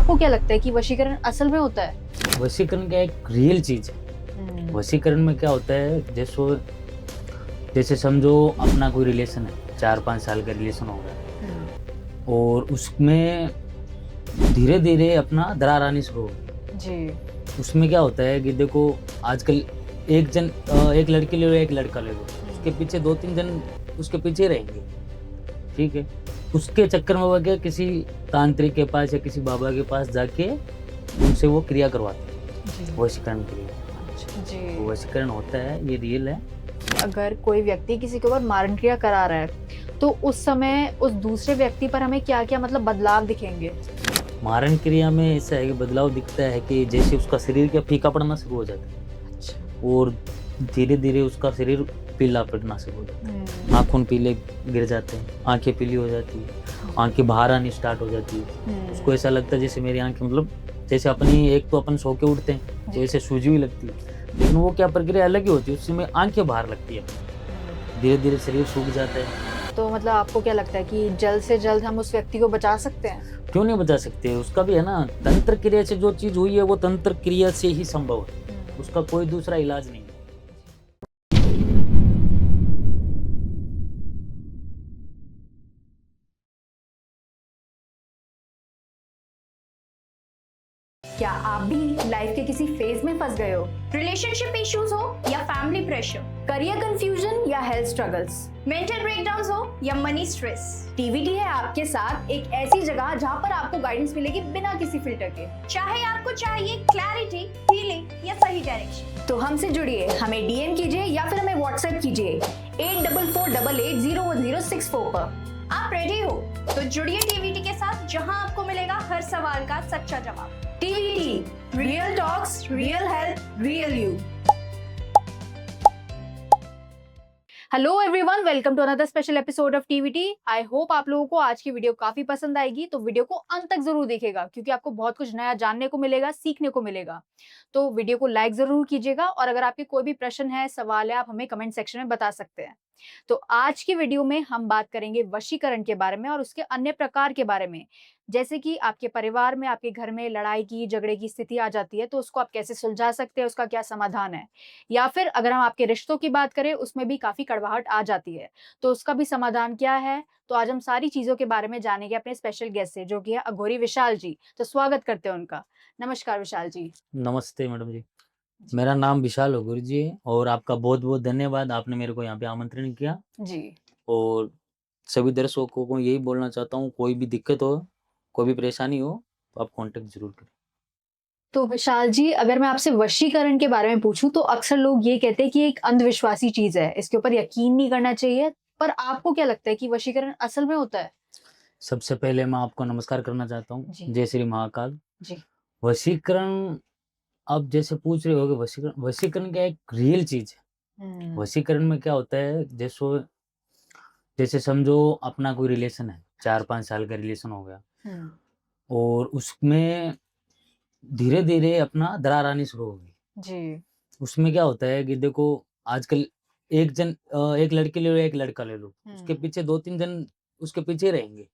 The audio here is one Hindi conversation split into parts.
आपको क्या लगता है कि वशीकरण असल में होता है? वशीकरण क्या एक रियल चीज है। वशीकरण में क्या होता है, जैसे समझो अपना कोई रिलेशन है, 4-5 साल का रिलेशन हो गया और उसमें धीरे धीरे अपना दरार आनी शुरू हो गई। जी। उसमें क्या होता है कि देखो, आजकल एक लड़की ले लो, एक लड़का ले लो, उसके पीछे 2-3 जन उसके पीछे रहेंगे, ठीक है। उसके चक्कर में वो क्या किसी तांत्रिक के पास या किसी बाबा के पास जाके उनसे वो क्रिया करवाते हैं, जी। वशीकरण क्रिया। अच्छा। जी। तो वशीकरण होता है, ये रियल है। अगर कोई व्यक्ति किसी के ऊपर मारण क्रिया करा रहा है तो उस समय उस दूसरे व्यक्ति पर हमें क्या-क्या मतलब बदलाव दिखेंगे? मारण क्रिया में ऐसा है कि बदलाव दिखता है कि जैसे उसका शरीर क्या फीका पड़ना शुरू हो जाता है अच्छा। और धीरे धीरे उसका शरीर पीला पड़ना शुरू हो जाता है। नाखून पीले गिर जाते हैं, आंखें पीली हो जाती है, आंखें बाहर आनी स्टार्ट हो जाती है। उसको ऐसा लगता है जैसे मेरी आंखें, मतलब जैसे अपनी एक तो अपन सो के उठते हैं तो ऐसे सूजी हुई लगती है, लेकिन वो क्या प्रक्रिया अलग ही होती है, उसमें आंखें बाहर लगती है, धीरे धीरे शरीर सूख जाता है। तो मतलब आपको क्या लगता है कि जल्द से जल्द हम उस व्यक्ति को बचा सकते हैं? क्यों नहीं बचा सकते, उसका भी है ना, तंत्र क्रिया से जो चीज हुई है वो तंत्र क्रिया से ही संभव है, उसका कोई दूसरा इलाज नहीं है। क्या आप भी लाइफ के किसी फेज में फंस गए हो? रिलेशनशिप इश्यूज हो या फैमिली प्रेशर, करियर कंफ्यूजन या हेल्थ स्ट्रगल्स, मेंटल ब्रेकडाउन्स हो या मनी स्ट्रेस, टीवीटी है आपके साथ एक ऐसी जगह जहां पर आपको गाइडेंस मिलेगी बिना किसी फिल्टर के। चाहे आपको चाहिए क्लैरिटी, हीलिंग या सही डायरेक्शन, तो हमसे जुड़िए, हमें डीएम कीजिए या फिर हमें व्हाट्सएप कीजिए 8448801064 पर। आप रेडी हो तो जुड़िए टीवीटी के साथ, जहां आपको मिलेगा हर सवाल का सच्चा जवाब। TVT, real talks, real health, real you. Hello everyone, welcome to another special episode of TVT. I hope आप लोगों को आज की वीडियो काफी पसंद आएगी, तो वीडियो को अंत तक जरूर देखिएगा क्योंकि आपको बहुत कुछ नया जानने को मिलेगा, सीखने को मिलेगा। तो वीडियो को लाइक जरूर कीजिएगा और अगर आपके कोई भी प्रश्न है, सवाल है, आप हमें कमेंट सेक्शन में बता सकते हैं। तो आज की वीडियो में हम बात करेंगे वशीकरण के बारे में और उसके अन्य प्रकार के बारे में। जैसे कि आपके परिवार में, आपके घर में लड़ाई की, झगड़े की स्थिति आ जाती है, तो उसको आप कैसे सुलझा सकते हैं, उसका क्या समाधान है। या फिर अगर हम आपके रिश्तों की बात करें, उसमें भी काफ़ी कड़वाहट आ जाती है, तो उसका भी समाधान क्या है? तो आज हम सारी चीज़ों के बारे में जानेंगे अपने स्पेशल गेस्ट से, जो कि है अघोरी विशाल जी। तो स्वागत करते हैं उनका। नमस्कार विशाल जी। नमस्ते मैडम जी, जी। मेरा नाम विशाल ओगुर जी है और आपका बहुत बहुत धन्यवाद, आपने मेरे को यहाँ पे आमंत्रण किया। जी। और सभी दर्शकों को यही बोलना चाहता हूँ, कोई भी दिक्कत हो, कोई भी परेशानी हो तो आप कांटेक्ट जरूर करें। तो विशाल जी, अगर मैं आपसे वशीकरण के बारे में पूछूं तो अक्सर लोग ये कहते हैं कि एक अंधविश्वासी चीज है, इसके ऊपर यकीन नहीं करना चाहिए। पर आपको क्या लगता है कि वशीकरण असल में होता है? सबसे पहले मैं आपको नमस्कार करना चाहता हूँ। जी। जय श्री महाकाल। जी। वशीकरण, आप जैसे पूछ रहे हो कि वशीकरण वशीकरण क्या एक रियल चीज है। वशीकरण में क्या होता है, जैसे समझो अपना कोई रिलेशन है, 4-5 साल का रिलेशन हो गया और उसमें धीरे धीरे अपना दरार आनी शुरू हो गई। जी। उसमें क्या होता है कि देखो, आजकल एक लड़की ले लो, एक लड़का ले लो, उसके पीछे 2-3 जन उसके पीछे रहेंगे,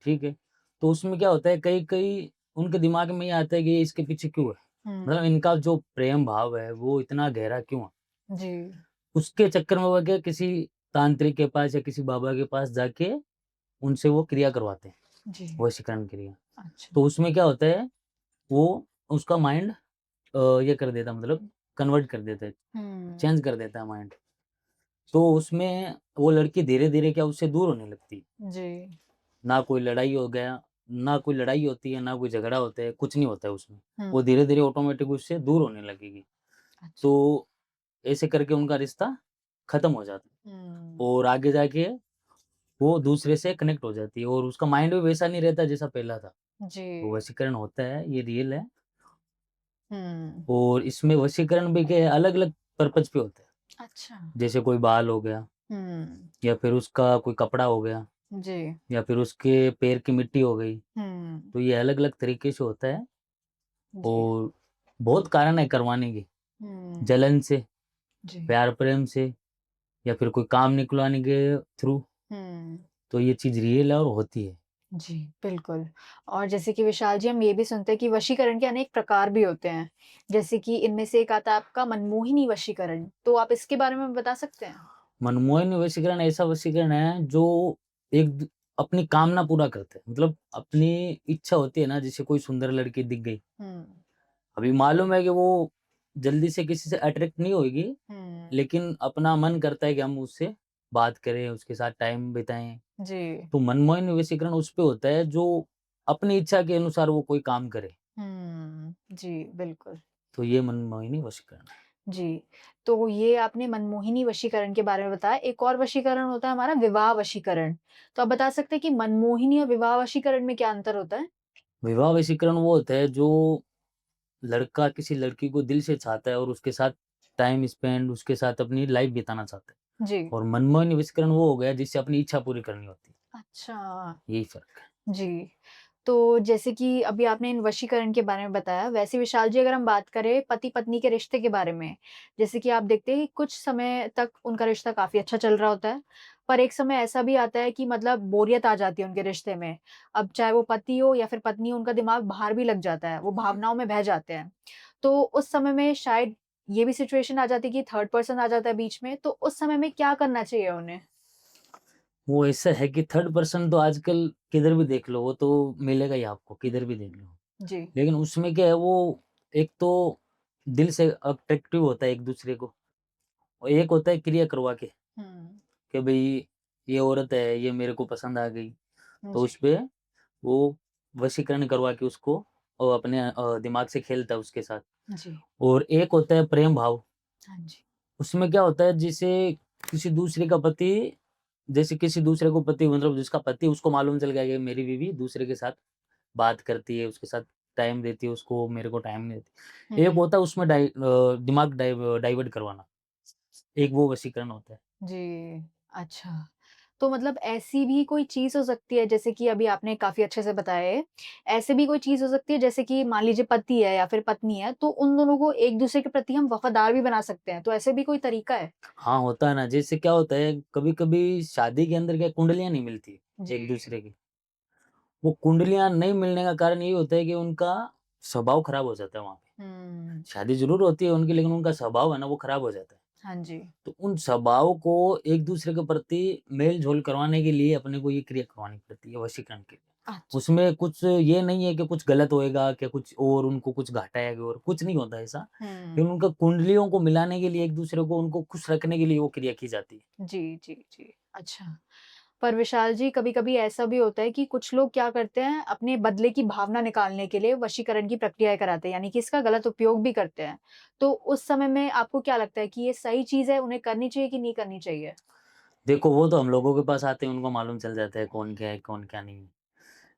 ठीक है। तो उसमें क्या होता है, कई उनके दिमाग में ये आता है कि ये इसके पीछे क्यों है, मतलब इनका जो प्रेम भाव है वो इतना गहरा क्यों है। जी। उसके चक्कर में वो क्या किसी तांत्रिक के पास या किसी बाबा के पास जाके उनसे वो क्रिया करवाते हैं, जी। वशीकरण क्रिया। अच्छा। तो उसमें क्या होता है, वो उसका माइंड ये कर देता, मतलब कन्वर्ट कर देता है, चेंज कर देता है माइंड। तो उसमें वो लड़की धीरे धीरे क्या उससे दूर होने लगती, जी। ना कोई लड़ाई हो गया, ना कोई लड़ाई होती है, ना कोई झगड़ा होता है, कुछ नहीं होता है उसमें। वो धीरे धीरे ऑटोमेटिक उससे दूर होने लगेगी। अच्छा। तो ऐसे करके उनका रिश्ता खत्म हो जाता है और आगे जाके वो दूसरे से कनेक्ट हो जाती है और उसका माइंड भी वैसा नहीं रहता जैसा पहला था। जी। तो वशीकरण होता है, ये रियल है। हुँ। और इसमें वशीकरण भी के अलग-अलग पर्पज़ पे होता है। अच्छा। जैसे कोई बाल हो गया हुँ। या फिर उसका कोई कपड़ा हो गया जी। या फिर उसके पैर की मिट्टी हो गई। हुँ। तो ये अलग-अलग तरीके से होता है जी। और बहुत कारण है करवाने के। हुँ। जलन से, जी। प्यार प्रेम से या फिर कोई काम निकलवाने के थ्रू। हुँ। तो ये चीज़ रियल है और होती है। जी, बिल्कुल। और जैसे कि विशाल जी हम ये भी सुनते हैं कि वशीकरण के अनेक प्रकार भी होते हैं। जैसे कि इनमें से एक आता है आपका मनमोहिनी वशीकरण, तो आप इसके बारे में बता सकते हैं? मनमोहन वशीकरण ऐसा वशीकरण है जो एक अपनी कामना पूरा करते हैं। मतलब अपनी इच्छा होती है ना, जैसे कोई सुंदर लड़की दिख गई, हुँ, अभी मालूम है कि वो जल्दी से किसी से अट्रैक्ट नहीं होगी, हुँ। लेकिन अपना मन करता है कि हम उससे बात करें, उसके साथ टाइम बिताएँ। जी। तो मनमोहन वशीकरण उस पे होता है जो अपनी इच्छा के अनुसार वो कोई काम करे, जी, बिल्कुल। तो ये मनमोहिनी वशीकरण है। जी, तो ये आपने मनमोहिनी वशीकरण के बारे में बताया। एक और वशीकरण होता है हमारा विवाह वशीकरण। तो आप बता सकते हैं कि मनमोहिनी और विवाह वशीकरण में क्या अंतर होता है? विवाह वशीकरण वो होता है जो लड़का किसी लड़की को दिल से चाहता है और उसके साथ टाइम स्पेंड, उसके साथ अपनी लाइफ बिताना चाहता है। जी। और मनमोहन वशीकरण वो हो गया जिससे अपनी इच्छा पूरी करनी होती है, अच्छा। यही फ़र्क है। जी। तो जैसे कि अभी आपने इन वशीकरण के बारे में बताया, वैसे विशाल जी अगर हम बात करें पति-पत्नी के रिश्ते के बारे में, जैसे कि आप देखते हैं कि कुछ समय तक उनका रिश्ता काफ़ी अच्छा चल रहा होता है, पर एक समय ऐसा भी आता है कि मतलब बोरियत आ जाती है उनके रिश्ते में। अब चाहे वो पति हो या फिर पत्नी हो, उनका दिमाग बाहर भी लग जाता है, वो भावनाओं में बह जाते हैं। तो उस समय में शायद ये भी सिचुएशन आ जाती है कि थर्ड पर्सन आ जाता है बीच में, तो उस समय में क्या करना चाहिए उन्हें? वो ऐसा है कि थर्ड पर्सन तो आजकल किधर भी देख लो, वो तो मिलेगा ही आपको, किधर भी देख लो। जी। लेकिन उसमें क्या है, वो एक तो दिल से अट्रैक्टिव होता है एक-दूसरे को, और एक होता है क्रिया करवा के, हुँ। कि भई ये औरत है, ये मेरे को पसंद आ गई। तो जी, उसपे वो वशीकरण करवा के उसको अपने दिमाग से खेलता है उसके साथ। जी। और एक होता है प्रेम भाव, हाँ जी। उसमें क्या होता है जैसे किसी दूसरे का पति, जैसे किसी दूसरे को पति, मतलब जिसका पति उसको मालूम चल गया कि मेरी बीवी दूसरे के साथ बात करती है, उसके साथ टाइम देती है, उसको मेरे को टाइम नहीं देती। एक हुँ। होता है उसमें दिमाग डाइवर्ट करवाना, एक वो वशीकरण होता है। जी, अच्छा। तो मतलब ऐसी भी कोई चीज़ हो सकती है जैसे कि अभी आपने काफ़ी अच्छे से बताया है। ऐसे भी कोई चीज़ हो सकती है जैसे कि मान लीजिए पति है या फिर पत्नी है, तो उन दोनों को एक-दूसरे के प्रति हम वफ़ादार भी बना सकते हैं। तो ऐसे भी कोई तरीका है? हाँ, होता है ना, जैसे क्या होता है कभी-कभी शादी के अंदर क्या कुंडलियाँ नहीं मिलती जी। एक-दूसरे की। वो कुंडलियाँ नहीं मिलने का कारण ये होता है कि उनका स्वभाव खराब हो जाता है वहाँ पे। हुँ। शादी ज़रूर होती है उनकी, लेकिन उनका स्वभाव है ना वो खराब हो जाता है। हाँ जी। तो उन स्वभाव को एक-दूसरे के प्रति मेल-जोल करवाने के लिए अपने को ये क्रिया करवानी पड़ती है वशीकरण के लिए। अच्छा। उसमें कुछ ये नहीं है कि कुछ गलत होएगा, क्या कुछ और उनको कुछ घटाएगा, और कुछ नहीं होता ऐसा। हुँ। लेकिन उनका कुंडलियों को मिलाने के लिए एक-दूसरे को उनको खुश रखने के लिए वो क्रिया की जाती है। जी, जी, जी। अच्छा। पर विशाल जी कभी-कभी ऐसा भी होता है कि कुछ लोग क्या करते हैं अपने बदले की भावना निकालने के लिए वशीकरण की प्रक्रियाएँ कराते हैं, यानी कि इसका गलत उपयोग भी करते हैं। तो उस समय में आपको क्या लगता है कि ये सही चीज़ है, उन्हें करनी चाहिए कि नहीं करनी चाहिए? देखो, वो तो हम लोगों के पास आते हैं, उनको मालूम चल जाता है कौन क्या है, कौन क्या नहीं है।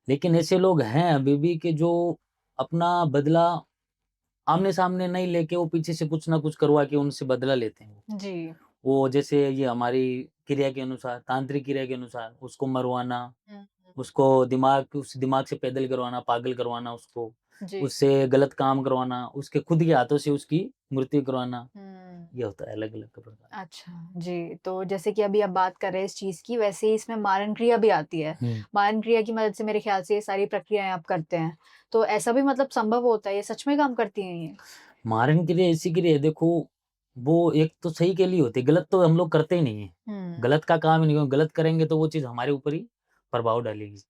लेकिन ऐसे लोग हैं अभी भी कि जो अपना बदला आमने-सामने नहीं लेके वो पीछे से कुछ ना कुछ करवा के उनसे बदला लेते हैं। जी। वो जैसे ये हमारी क्रिया के अनुसार, तांत्रिक क्रिया के अनुसार उसको मरवाना, हुँ, हुँ। उसको उस दिमाग से पैदल करवाना, पागल करवाना उसको, जी। उससे गलत काम करवाना, उसके खुद के हाथों से उसकी मृत्यु करवाना, हुँ। ये होता है अलग-अलग प्रकार। अच्छा, जी। तो जैसे कि अभी आप बात कर रहे हैं इस चीज़ की, वैसे ही इसमें मारन क्रिया भी आती है। हुँ। मारन क्रिया की मदद से मेरे ख़्याल से ये सारी प्रक्रियाएँ आप करते हैं। तो ऐसा भी मतलब संभव होता है, ये सच में काम करती हैं ये? मारन क्रिया ऐसी क्रिया है, देखो, वो एक तो सही के लिए होती है, गलत तो हम लोग करते ही नहीं है। हुँ। गलत का काम ही नहीं, गलत करेंगे तो वो चीज़ हमारे ऊपर ही प्रभाव डालेगी।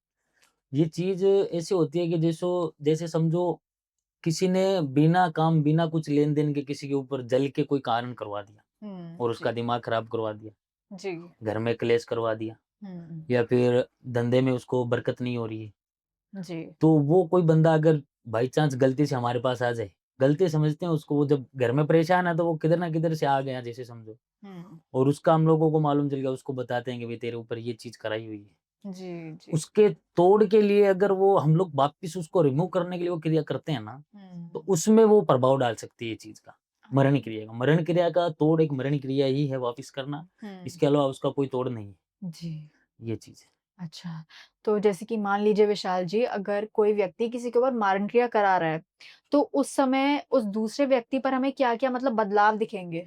ये चीज़ ऐसी होती है कि जैसे समझो किसी ने बिना काम, बिना कुछ लेन-देन के किसी के ऊपर जल के कोई कारण करवा दिया हुँ, और उसका जी। दिमाग खराब करवा दिया, जी। घर में क्लेश करवा दिया, हुँ, या फिर धंधे में उसको बरकत नहीं हो रही है। जी। तो वो कोई बंदा अगर बाई चांस गलती से हमारे पास आ जाए, गलती समझते हैं उसको, वो जब घर में परेशान है तो वो किधर न किधर से आ गया जैसे समझो, हुँ। और उसका हम लोगों को मालूम चल गया, उसको बताते हैं कि भई तेरे ऊपर ये चीज़ कराई हुई है। जी, जी। उसके तोड़ के लिए अगर वो हम लोग वापिस उसको रिमूव करने के लिए वो क्रिया करते हैं ना, तो हुँ। उसमें वो प्रभाव डाल सकती है ये चीज़ का, मरण अच्छा। क्रिया का। मरण क्रिया का तोड़ एक मरण क्रिया ही है वापिस करना, हुँ, इसके अलावा उसका कोई तोड़ नहीं है, जी। ये चीज़ है। अच्छा, तो जैसे कि मान लीजिए विशाल जी अगर कोई व्यक्ति किसी के ऊपर मारण क्रिया करा रहा है, तो उस समय उस दूसरे व्यक्ति पर हमें क्या-क्या मतलब बदलाव दिखेंगे?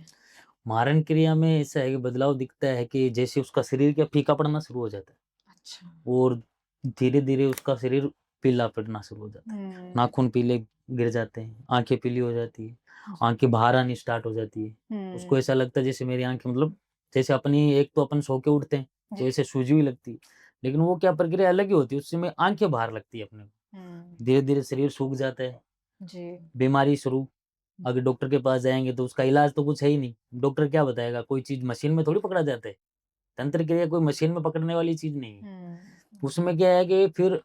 मारण क्रिया में ऐसा है कि बदलाव दिखता है कि जैसे उसका शरीर क्या फीका पड़ना शुरू हो जाता है, अच्छा। और धीरे धीरे उसका शरीर पीला पड़ना शुरू हो जाता है, नाखून पीले गिर जाते हैं, आंखें पीली हो जाती है, आंखें बाहर आनी स्टार्ट हो जाती है। उसको ऐसा लगता है जैसे मेरी आंखें मतलब जैसे अपनी एक तो अपन सो के उठते हैं तो ऐसे सूजी हुई लगती है, लेकिन वो क्या प्रक्रिया अलग ही होती है, उससे में आंखें बाहर लगती है अपने को। धीरे धीरे शरीर सूख जाता है, बीमारी शुरू। अगर डॉक्टर के पास जाएंगे तो उसका इलाज तो कुछ है ही नहीं, डॉक्टर क्या बताएगा, कोई चीज मशीन में थोड़ी पकड़ा जाता है, तंत्र क्रिया कोई मशीन में पकड़ने वाली चीज नहीं है। उसमें क्या है कि फिर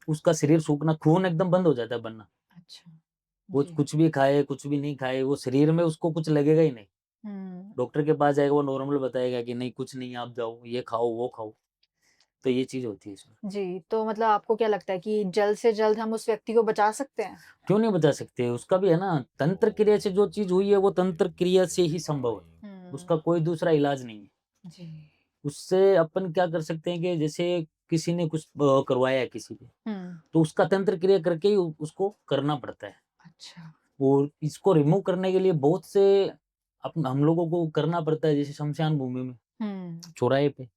उसका शरीर सूखना, खून एकदम बंद हो जाता है बनना। अच्छा। वो जी। कुछ भी खाए कुछ भी नहीं खाए, वो शरीर में उसको कुछ लगेगा ही नहीं। डॉक्टर के पास जाएगा वो नॉर्मल बताएगा कि नहीं कुछ नहीं, आप जाओ ये खाओ वो खाओ, तो ये चीज होती है इसमें। जी, तो मतलब आपको क्या लगता है कि जल्द से जल्द हम उस व्यक्ति को बचा सकते हैं? क्यों नहीं बचा सकते, उसका भी है ना, तंत्र क्रिया से जो चीज हुई है वो तंत्र क्रिया से ही संभव है, उसका कोई दूसरा इलाज नहीं है। जी। उससे अपन क्या कर सकते हैं कि जैसे किसी ने कुछ करवाया है किसी पे, तो उसका तंत्र क्रिया करके ही उसको करना पड़ता है। अच्छा। और इसको रिमूव करने के लिए बहुत से हम लोगों को करना पड़ता है, जैसे शमशान भूमि में चौराहे पे।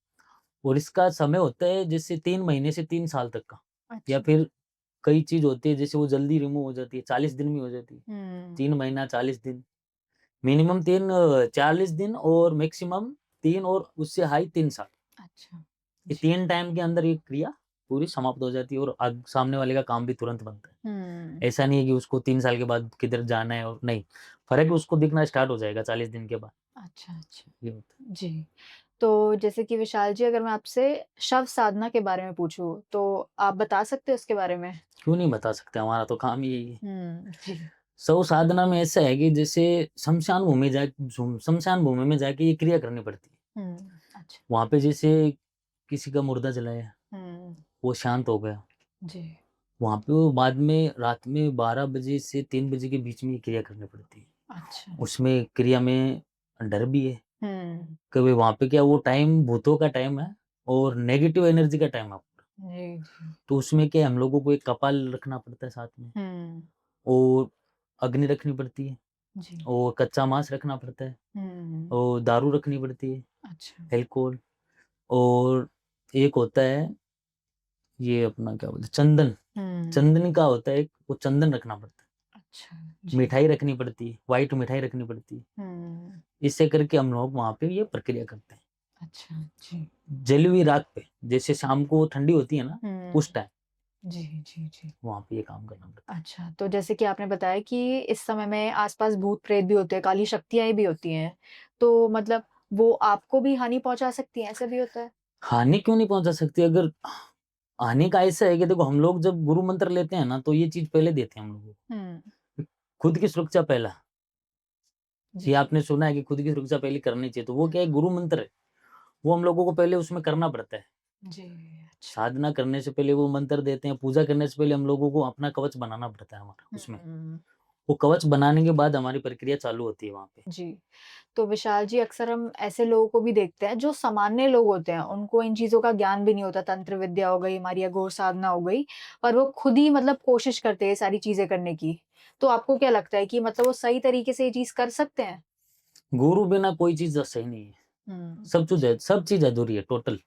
और इसका समय होता है जैसे 3 महीने से 3 साल तक का, या अच्छा। फिर कई चीज होती है जैसे वो जल्दी रिमूव हो जाती है, 40 दिन में हो जाती है। 3 महीना 40 दिन, मिनिमम 40 दिन और मैक्सिमम 3 और उससे हाई 3 साल, अच्छा। ये 3 टाइम के अंदर ये क्रिया पूरी समाप्त हो जाती है और सामने वाले का काम भी तुरंत बनता है। ऐसा नहीं है कि उसको 3 साल के बाद किधर जाना है, और नहीं, फर्क उसको दिखना स्टार्ट हो जाएगा 40 दिन के बाद। अच्छा, अच्छा। ये होता है। जी। तो जैसे कि विशाल जी, अगर मैं आपसे शव साधना के बारे में पूछूँ, तो आप बता सकते हो उसके बारे में? क्यों नहीं बता सकते, हमारा तो काम ही यही है। जी। शव साधना में ऐसा है कि जैसे शमशान भूमि में जाके ये क्रिया करनी पड़ती है। अच्छा। वहां पे जैसे किसी का मुर्दा जलाया, वो शांत हो गया, जी। वहां पे वो बाद में रात में 12 बजे से 3 बजे के बीच में ये क्रिया करनी पड़ती है। अच्छा। उसमें क्रिया में डर भी है, हुँ। कभी वहां पे क्या वो टाइम भूतों का टाइम है और नेगेटिव एनर्जी का टाइम है, जी, जी। तो उसमें क्या हम लोगों को एक कपाल रखना पड़ता है साथ में, हुँ। और अग्नि रखनी पड़ती है, जी। और कच्चा मांस रखना पड़ता है, हुँ। और दारू रखनी पड़ती है, अच्छा। एल्कोहल, और एक होता है ये अपना क्या बोलते हैं, चंदन, हुँ। चंदन का होता है एक, वो चंदन रखना पड़ता अच्छा। है, जी। मिठाई रखनी पड़ती है, व्हाइट मिठाई रखनी पड़ती है। हुँ। इससे करके हम लोग वहां पे ये प्रक्रिया करते हैं। अच्छा। जी। जली हुई राख पे, जैसे शाम को ठंडी होती है ना, हुँ। उस टाइम जी, जी, जी। वहां पे ये काम करना पड़ता है। अच्छा, तो जैसे कि आपने बताया कि इस समय में आस-पास भूत-प्रेत भी होते हैं, काली शक्तियाँ भी होती हैं, तो मतलब वो आपको भी हानि पहुँचा सकती हैं, ऐसा भी होता है? हानि क्यों नहीं पहुंचा सकती, अगर हानि का ऐसा है कि देखो हम लोग जब गुरु मंत्र लेते हैं ना, तो ये चीज पहले देते हैं हम लोगों हुँ। को, खुद की सुरक्षा पहला। जी। ये आपने सुना है कि खुद की सुरक्षा पहले करनी चाहिए, तो वो क्या है, हुँ। गुरु मंत्र है, वो हम लोगों को पहले उसमें करना पड़ता है। जी, अच्छा। साधना करने से पहले वो मंत्र देते हैं, पूजा करने से पहले हम लोगों को अपना कवच बनाना पड़ता है हमारा उसमें। हुँ। वो कवच बनाने के बाद हमारी प्रक्रिया चालू होती है वहाँ पे। जी। तो विशाल जी, अक्सर हम ऐसे लोगों को भी देखते हैं जो सामान्य लोग होते हैं, उनको इन चीज़ों का ज्ञान भी नहीं होता, तंत्र विद्या हो गई, हमारी अघोर साधना हो गई, पर वो खुद ही मतलब कोशिश करते हैं ये सारी चीज़ें करने की। तो आपको क्या लगता है कि मतलब वो सही तरीके से ये चीज़ कर सकते हैं? गुरु बिना कोई चीज़ सही नहीं है। हुँ। सब चीज़ है, सब चीज़ अधूरी है टोटल।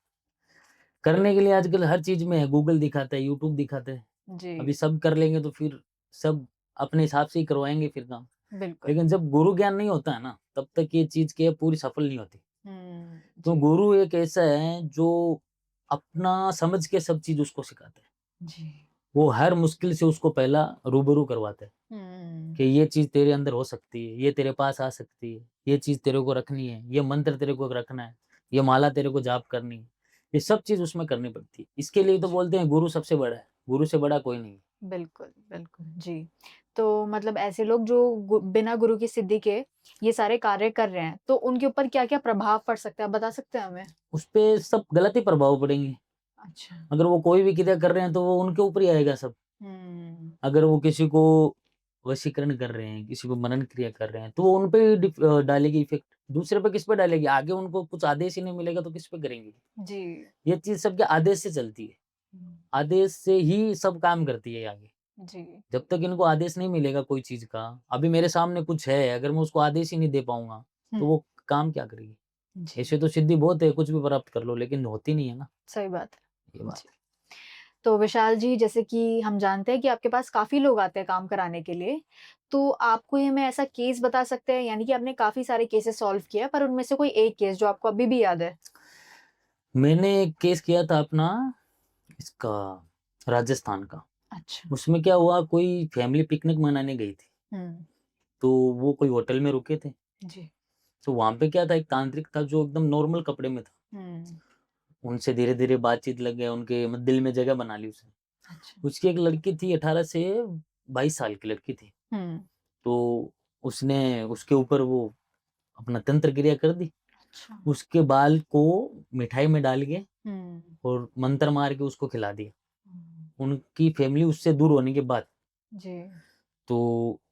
करने के लिए आजकल हर चीज़ में है, गूगल दिखाता है, यूट्यूब दिखाता है। जी। अभी सब कर लेंगे तो फिर सब अपने हिसाब से ही करवाएँगे फिर काम। बिल्कुल। लेकिन जब गुरु ज्ञान नहीं होता है ना, तब तक ये चीज़ क्या है पूरी सफल नहीं होती। तो जी। गुरु एक ऐसा है जो अपना समझ के सब चीज़ उसको सिखाता है। जी। वो हर मुश्किल से उसको पहला रूबरू करवाता है हुँ। कि ये चीज़ तेरे अंदर हो सकती है, ये तेरे पास आ सकती है, ये चीज़ तेरे को रखनी है, ये मंत्र तेरे को रखना है, ये माला तेरे को जाप करनी है। ये सब चीज़ उसमें करनी पड़ती है। इसके लिए तो जी। बोलते हैं गुरु सबसे बड़ा है, गुरु से बड़ा कोई नहीं है। बिल्कुल, बिल्कुल, जी। तो मतलब ऐसे लोग जो बिना गुरु की सिद्धि के ये सारे कार्य कर रहे हैं, तो उनके ऊपर क्या-क्या प्रभाव पड़ सकता है? आप बता सकते हैं हमें? उसपे सब गलत ही प्रभाव पड़ेंगे। अच्छा। अगर वो कोई भी क्रिया कर रहे हैं तो वो उनके ऊपर ही आएगा सब। हुँ। अगर वो किसी को वशीकरण कर रहे हैं, किसी को मनन क्रिया कर रहे हैं, तो वो उन पे ही डालेगी इफ़ेक्ट। दूसरे पे किस पे डालेगी? आगे उनको कुछ आदेश ही नहीं मिलेगा तो किस पे करेंगे? जी। ये चीज़ सबके आदेश से चलती है। हुँ। आदेश से ही सब काम करती है आगे। जी। जब तक इनको आदेश नहीं मिलेगा कोई चीज़ का, अभी मेरे सामने कुछ है, अगर मैं उसको आदेश ही नहीं दे पाऊँगा, हुँ। तो वो काम क्या करेगी? जी। ऐसे तो सिद्धि बहुत है, कुछ भी प्राप्त कर लो, लेकिन होती नहीं है ना, सही बात ये है। बात जी। है। तो विशाल जी, जैसे कि हम जानते हैं कि आपके पास काफ़ी लोग आते हैं काम कराने के लिए, तो आप कोई हमें ऐसा केस बता सकते हैं, यानी कि आपने काफ़ी सारे केसेस सॉल्व किए हैं, पर उनमें से कोई एक केस जो आपको अभी भी याद है? मैंने एक केस किया था अपना इसका राजस्थान का। अच्छा। उसमें क्या हुआ, कोई फैमिली पिकनिक मनाने गई थी, हुँ, तो वो कोई होटल में रुके थे। जी। तो वहाँ पे क्या था, एक तांत्रिक था जो एकदम नॉर्मल कपड़े में था। हुँ, उनसे धीरे-धीरे बातचीत लग गया, उनके दिल में जगह बना ली उसने। अच्छा। उसकी एक लड़की थी, 18 से 22 साल की लड़की थी। हुँ, तो उसने उसके ऊपर वो अपना तंत्र क्रिया कर दी। अच्छा। उसके बाल को मिठाई में डाल के हुँ, और मंत्र मार के उसको खिला दिया। हुँ, उनकी फैमिली उससे दूर होने के बाद। जी। तो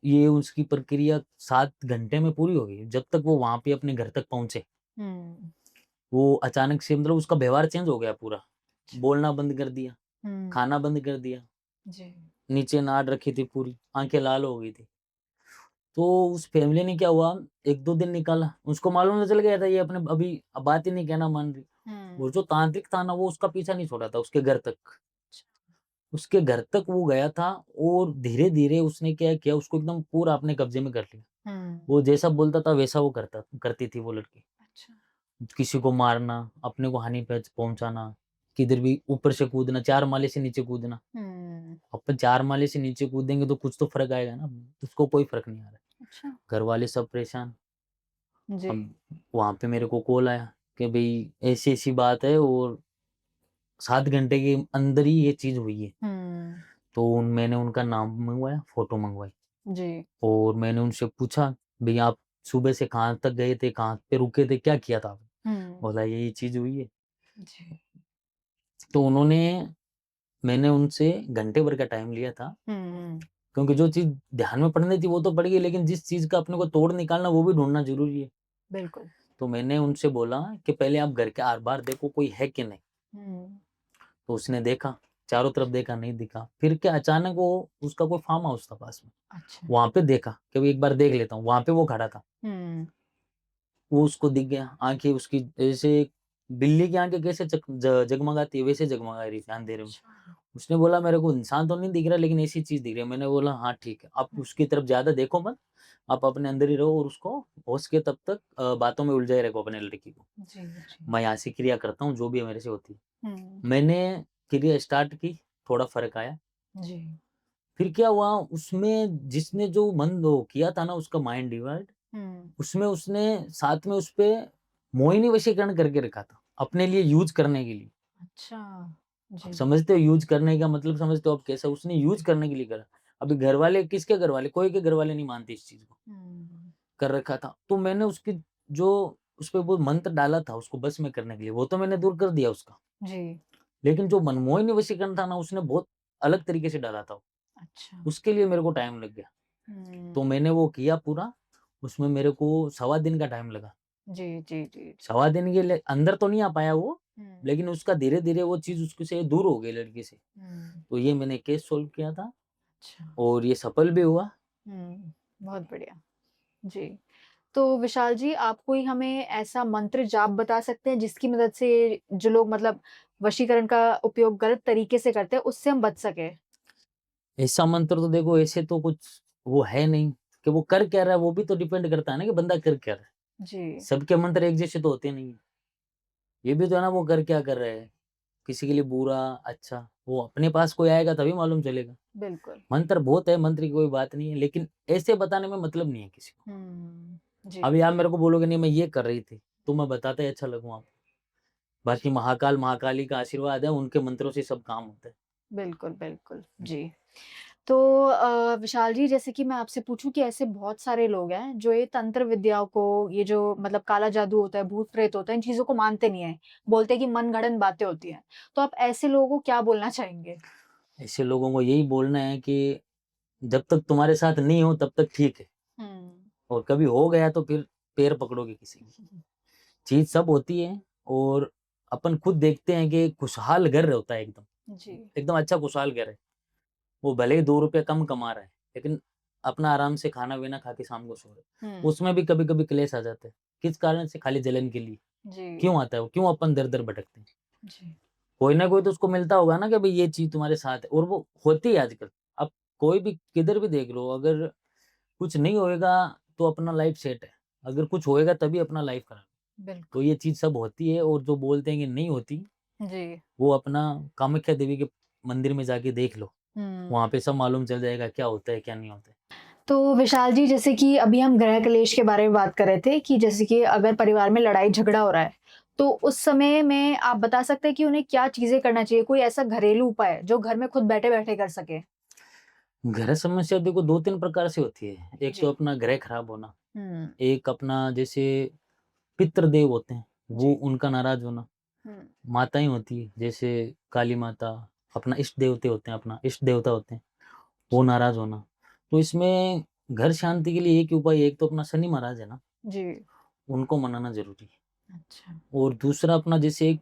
ये उसकी प्रक्रिया 7 घंटे में पूरी हो गई। जब तक वो वहाँ पे अपने घर तक पहुँचे, हुँ, वो अचानक से मतलब उसका व्यवहार चेंज हो गया पूरा। अच्छा। बोलना बंद कर दिया, हुँ, खाना बंद कर दिया, जी। नीचे नाड़ रखी थी पूरी, आँखें लाल हो गई थी। तो उस फैमिली ने क्या हुआ, 1-2 दिन निकाला, उसको मालूम तो चल गया था ये अपने अभी अब बात ही नहीं कहना मान रही। हुँ, वो जो तांत्रिक था ना, वो उसका पीछा नहीं छोड़ा था उसके घर तक। अच्छा। उसके घर तक वो गया था और धीरे-धीरे उसने क्या किया, उसको एकदम पूरा अपने कब्ज़े में कर लिया। हुँ, वो जैसा बोलता था वैसा वो करती थी वो लड़की। अच्छा। किसी को मारना, अपने को हानि पहुँचाना, किधर भी ऊपर से कूदना, 4 माले से नीचे कूदना। हुँ, अपन 4 माले से नीचे कूदेंगे तो कुछ तो फ़र्क आएगा ना, उसको कोई फ़र्क नहीं आ रहा है। अच्छा। घरवाले सब परेशान। जी। अब वहाँ पे मेरे को कॉल आया कि भई ऐसी-ऐसी बात है और 7 घंटे के अंदर ही ये चीज़ हुई है। हुँ, तो मैंने उनका नाम मँगवाया, फ़ोटो मँगवाई जी। और मैंने उनसे पूछा, भई आप सुबह से कहाँ तक गए थे? कहाँ पे रुके थे? क्या किया था आपने? हुँ, बोला ये चीज़ हुई है। जी। तो मैंने उनसे घंटे भर का टाइम लिया था, हुँ, हुँ, क्योंकि जो चीज़ ध्यान में पड़नी थी वो तो पड़ गई, लेकिन जिस चीज़ का अपने को तोड़ निकालना वो भी ढूँढना ज़रूरी है। बिल्कुल। तो मैंने उनसे बोला कि पहले आप घर के आर-पार देखो कोई है कि नहीं? हुँ, तो उसने देखा, चारों तरफ देखा, नहीं दिखा। फिर क्या अचानक वो उसका कोई फार्म हाउस था पास में, अच्छा। वहाँ पे देखा कि भई एक बार देख लेता हूँ, वहाँ पे वो खड़ा था। हुँ, वो उसको दिख गया, आँखें उसकी जैसे बिल्ली की आँखें कैसे जगमगाती है वैसे जगमगा रही थी अंधेरे में। अच्छा। उसने बोला मेरे को इंसान तो नहीं दिख रहा लेकिन ऐसी चीज़ दिख रही है। मैंने बोला हाँ ठीक है, आप हुँ, उसकी तरफ ज़्यादा देखो मत, आप अपने अंदर ही रहो और उसको हो सके तब तक बातों में उलझाए रखो अपने लड़की को। जी, जी। मैं यहाँ से क्रिया करता हूँ, जो भी मेरे से होती है। हुँ, मैंने क्रिया स्टार्ट की, थोड़ा फ़र्क आया। जी। फिर क्या हुआ, उसमें जिसने जो मन वो किया था ना उसका माइंड डिवाइड, हुँ, उसमें उसने साथ में उसपे मोहिनी वशीकरण करके रखा था, अपने लिए यूज़ करने के लिए। अच्छा। आप जी। समझते हो यूज़ करने का मतलब समझते हो आप कैसा? उसने यूज़ करने के लिए करा। अभी घरवाले किसके घरवाले? कोई के घरवाले नहीं मानते इस चीज़ को, हुँ, कर रखा था। तो मैंने उसकी जो उसपे वो मंत्र डाला था उसको बस में करने के लिए, वो तो मैंने दूर कर दिया उसका। जी। लेकिन जो मनमोहिनी वशीकरण था ना, उसने बहुत अलग तरीके से डाला था। अच्छा। उसके लिए मेरे को टाइम लग गया। हुँ, तो मैंने वो किया पूरा, उसमें मेरे को सवा दिन का टाइम लगा। जी, जी, जी, जी। सवा दिन के लिए अंदर तो नहीं आ पाया वो, हुँ, लेकिन उसका धीरे-धीरे वो चीज़ उसके से दूर हो गई लड़की से। हुँ, तो ये मैंने केस सॉल्व किया था अच्छा। और ये सफल भी हुआ। हुँ, बहुत बढ़िया। जी। तो विशाल जी, आप कोई हमें ऐसा मंत्र जाप बता सकते हैं जिसकी मदद से जो लोग मतलब वशीकरण का उपयोग गलत तरीके से करते हैं, उससे हम बच सकें? ऐसा मंत्र तो देखो ऐसे तो कुछ वो है नहीं कि वो कर क्या रहा है, वो भी तो डिपेंड करता है ना कि बंदा कर क्या रहा है। जी, सबके मंत्र एक जैसे तो होते नहीं है। ये भी तो है ना वो कर क्या कर रहा है, किसी के लिए बुरा, अच्छा, वो अपने पास कोई आएगा तभी मालूम चलेगा। बिल्कुल। मंत्र बहुत है, मंत्र की कोई बात नहीं है, लेकिन ऐसे बताने में मतलब नहीं है किसी को। हुँ, जी, अभी आप मेरे को बोलोगे नहीं मैं ये कर रही थी, तो मैं बताते अच्छा लगूँ आपको। बाकी जी। महाकाल, महाकाली का आशीर्वाद है, उनके मंत्रों से सब काम होता है। बिल्कुल, बिल्कुल। जी। तो विशाल जी, जैसे कि मैं आपसे पूछूँ कि ऐसे बहुत सारे लोग हैं जो ये तंत्र विद्याओं को, ये जो मतलब काला जादू होता है, भूत-प्रेत होता है, इन चीज़ों को मानते नहीं हैं। बोलते हैं कि मनगढ़ंत बातें होती हैं। तो आप ऐसे लोगों को क्या बोलना चाहेंगे? ऐसे लोगों को यही बोलना है कि जब तक तुम्हारे साथ नहीं हो तब तक ठीक है, हुँ। और कभी हो गया तो फिर पैर पकड़ोगे किसी की। चीज़ सब होती है और अपन खुद देखते हैं कि खुशहाल घर होता है एकदम, जी। एकदम अच्छा खुशहाल घर है। वो भले ही 2 रुपए कम कमा रहा है, लेकिन अपना आराम से खाना-पीना खा के शाम को सो रहा है। हुँ। उसमें भी कभी-कभी क्लेश आ जाते हैं। किस कारण से? खाली जलन के लिए। जी, क्यों आता है वो? क्यों अपन दर-दर भटकते हैं? जी। कोई ना कोई तो उसको मिलता होगा ना कि भाई ये चीज तुम्हारे साथ है, और वो होती है आजकल। अब कोई भी किधर भी देख लो, अगर कुछ नहीं होएगा तो अपना लाइफ सेट है, अगर कुछ होएगा तभी अपना लाइफ खराब है। तो बिल्कुल ये चीज सब होती है, और जो बोलते हैं कि नहीं होती, जी। वो अपना कामाख्या देवी के मंदिर में जाके देख लो, हम्म। वहां पे सब मालूम चल जाएगा क्या होता है क्या नहीं होता है। तो विशाल जी, जैसे कि अभी हम गृह कलेश के बारे में बात कर रहे थे कि जैसे कि अगर परिवार में लड़ाई झगड़ा हो रहा है, तो उस समय में आप बता सकते हैं कि उन्हें क्या चीजें करना चाहिए? कोई ऐसा घरेलू उपाय जो घर में खुद बैठे-बैठे कर सके? घर समस्या देखो 2-3 प्रकार से होती है। एक जी। तो अपना ग्रह खराब होना, हुँ, एक अपना जैसे पितृदेव होते हैं, वो जी। उनका नाराज़ होना, हुँ, माताएँ होती हैं, जैसे काली माता, अपना इष्ट देवते होते हैं, अपना इष्ट देवता होते हैं, वो जी। नाराज़ होना। तो इसमें घर शांति के लिए एक ही उपाय है, एक तो अपना शनि महाराज है ना, जी। उनको मनाना ज़रूरी है। अच्छा। और दूसरा अपना जैसे एक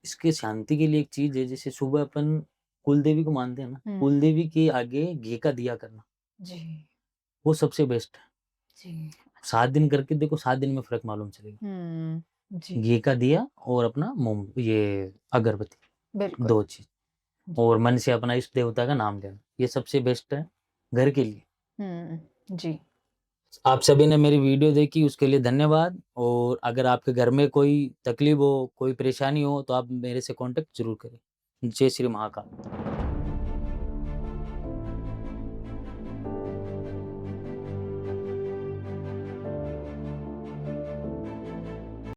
इसके शांति के लिए एक चीज़ है, जैसे सुबह अपन कुलदेवी को मानते हैं ना, हुँ, कुलदेवी के आगे घी का दिया करना, जी, वो सबसे बेस्ट है। जी। 7 दिन करके देखो, 7 दिन में फ़र्क मालूम चलेगा। हुँ, जी, घी का दिया और अपना मोम ये अगरबत्ती, बिल्कुल। 2 चीज़, और मन से अपना इष्ट देवता का नाम लेना, ये सबसे बेस्ट है घर के लिए। हुँ, जी। आप सभी ने मेरी वीडियो देखी उसके लिए धन्यवाद, और अगर आपके घर में कोई तकलीफ हो, कोई परेशानी हो, तो आप मेरे से कॉन्टैक्ट ज़रूर करें। जय श्री महाकाल।